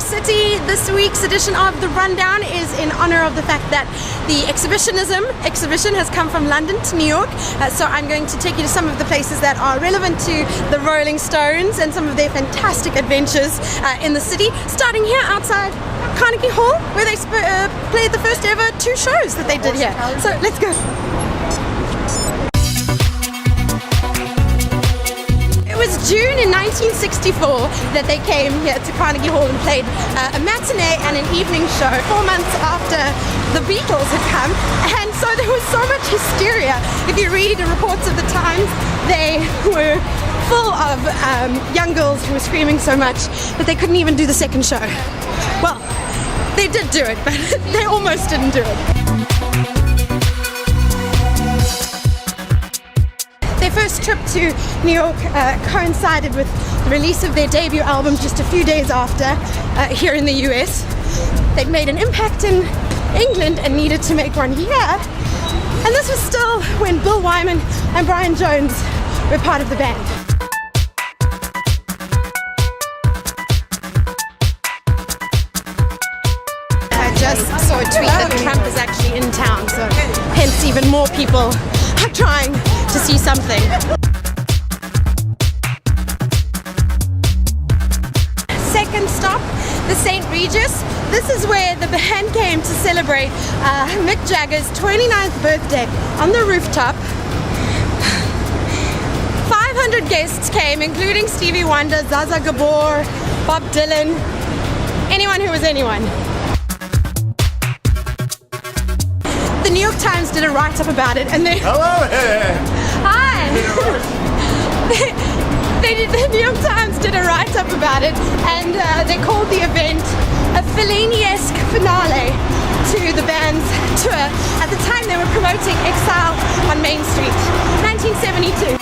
York City. This week's edition of The Rundown is in honor of the fact that the Exhibitionism exhibition has come from London to New York. So I'm going to take you to some of the places that are relevant to the Rolling Stones and some of their fantastic adventures in the city. Starting here outside Carnegie Hall, where they played the first ever 2 shows that they did here. So let's go. It was June in 1964 that they came here to Carnegie Hall and played a matinee and an evening show 4 months after the Beatles had come, and so there was so much hysteria. If you read the reports of the Times, they were full of young girls who were screaming so much that they couldn't even do the second show. Well, they did do it, but they almost didn't do it. Their first trip to New York coincided with the release of their debut album just a few days after here in the US. They'd made an impact in England and needed to make one here. And this was still when Bill Wyman and Brian Jones were part of the band. I just saw a tweet that Trump is actually in town, so hence even more people are trying to see something. Second stop, the St. Regis. This is where the band came to celebrate Mick Jagger's 29th birthday on the rooftop. 500 guests came, including Stevie Wonder, Zaza Gabor, Bob Dylan, anyone who was anyone. The New York Times did a write-up about it, and they... Hello! Hi! The New York Times did a write-up about it, and they called the event a Fellini-esque finale to the band's tour. At the time, they were promoting Exile on Main Street, 1972.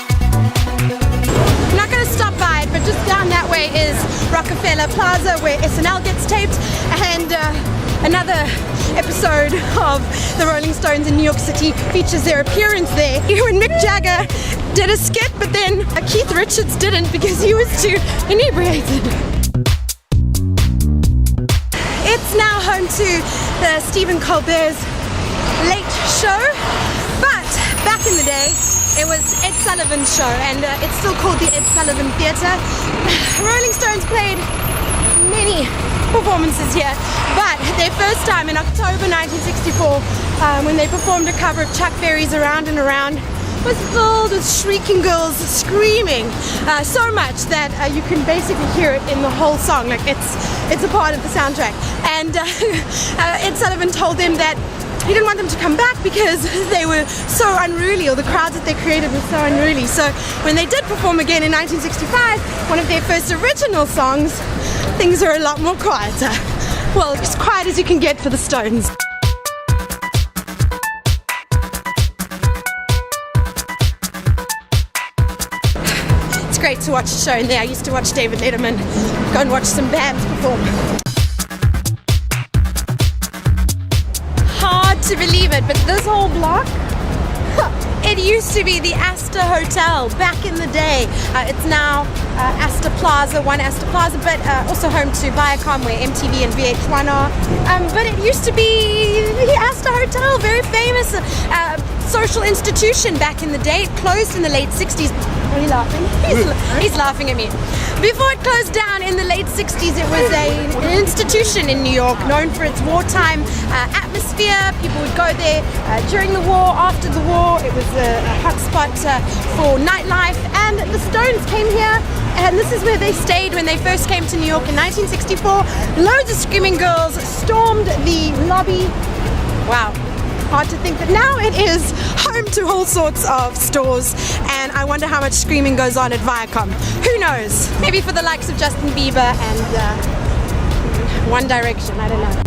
I'm not going to stop by it, but just down that way is Rockefeller Plaza, where SNL gets taped, and another episode of the Rolling Stones in New York City features their appearance there. When Mick Jagger did a skit, but then Keith Richards didn't because he was too inebriated. It's now home to the Stephen Colbert's Late Show, but back in the day it was Ed Sullivan's show, and it's still called the Ed Sullivan Theatre. Rolling Stones played many performances here, but their first time in October 1964, when they performed a cover of Chuck Berry's Around and Around, was filled with shrieking girls screaming so much that you can basically hear it in the whole song. Like it's a part of the soundtrack. And Ed Sullivan told them that he didn't want them to come back because they were so unruly, or the crowds that they created were so unruly. So when they did perform again in 1965, one of their first original songs, things are a lot more quieter. Well, as quiet as you can get for the Stones. It's great to watch a show in there. I used to watch David Letterman go and watch some bands perform. Hard to believe it, but this whole block, it used to be the Astor Hotel back in the day. It's now Astor Plaza, One Astor Plaza, but also home to Viacom, where MTV and VH1 are. But it used to be the Astor Hotel, very famous social institution back in the day. It closed in the late 60s. Are you laughing? He's laughing at me. Before it closed down in the late 60s, it was an institution in New York known for its wartime atmosphere. People would go there during the war, after the war. It was a hotspot for nightlife, and the Stones came here, and this is where they stayed when they first came to New York in 1964. Loads of screaming girls stormed the lobby. Wow. Hard to think that now it is home to all sorts of stores, and I wonder how much screaming goes on at Viacom. Who knows? Maybe for the likes of Justin Bieber and One Direction, I don't know.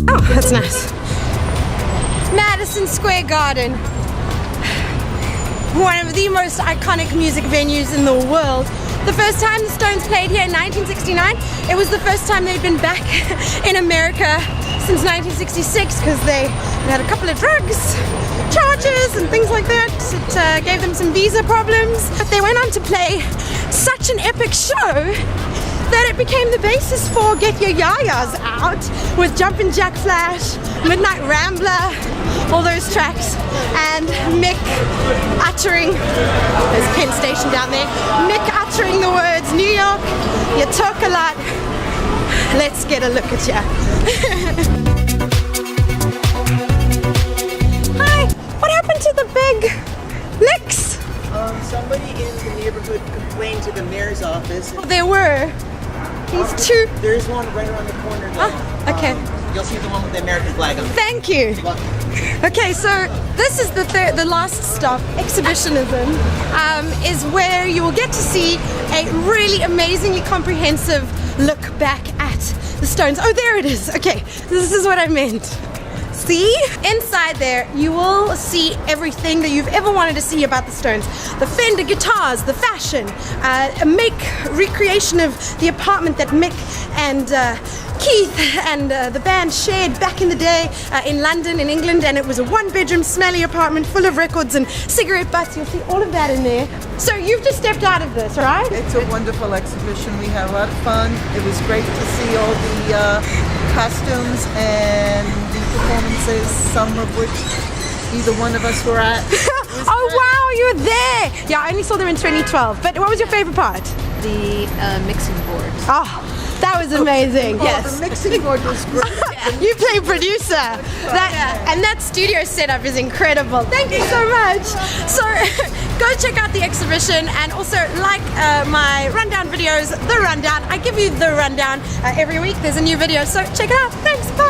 Oh, that's nice. Madison Square Garden. One of the most iconic music venues in the world. The first time the Stones played here in 1969, it was the first time they'd been back in America since 1966, because they had a couple of drugs charges and things like that. It gave them some visa problems. But they went on to play such an epic show that it became the basis for Get Your Yayas Out with Jumpin' Jack Flash, Midnight Rambler, all those tracks, and Mick uttering, there's Penn Station down there, Mick uttering the words, New York, you talk a lot, let's get a look at ya. Hi, what happened to the big licks? Somebody in the neighborhood complained to the mayor's office. Oh, there were. These two. There's one right around the corner. Okay. You'll see the one with the American flag on it. Thank you. Okay, so this is the last stop, Exhibitionism, is where you will get to see a really amazingly comprehensive look back at the Stones. Oh, there it is. Okay, this is what I meant. See? Inside there, you will see everything that you've ever wanted to see about the Stones. The Fender guitars, the fashion, a recreation of the apartment that Mick and Keith and the band shared back in the day in London, in England, and it was a one-bedroom smelly apartment full of records and cigarette butts. You'll see all of that in there. So you've just stepped out of this, right? It's a wonderful exhibition. We had a lot of fun. It was great to see all the costumes and the performances, some of which either one of us were at. Oh wow, you were there! Yeah, I only saw them in 2012. But what was your favorite part? The mixing board. Oh, that was amazing. Yes. The mixing board was great. You play producer. And that studio setup is incredible. Thank you so much. So go check out the exhibition, and also like my rundown videos, The Rundown. I give you The Rundown every week. There's a new video, so check it out. Thanks, bye.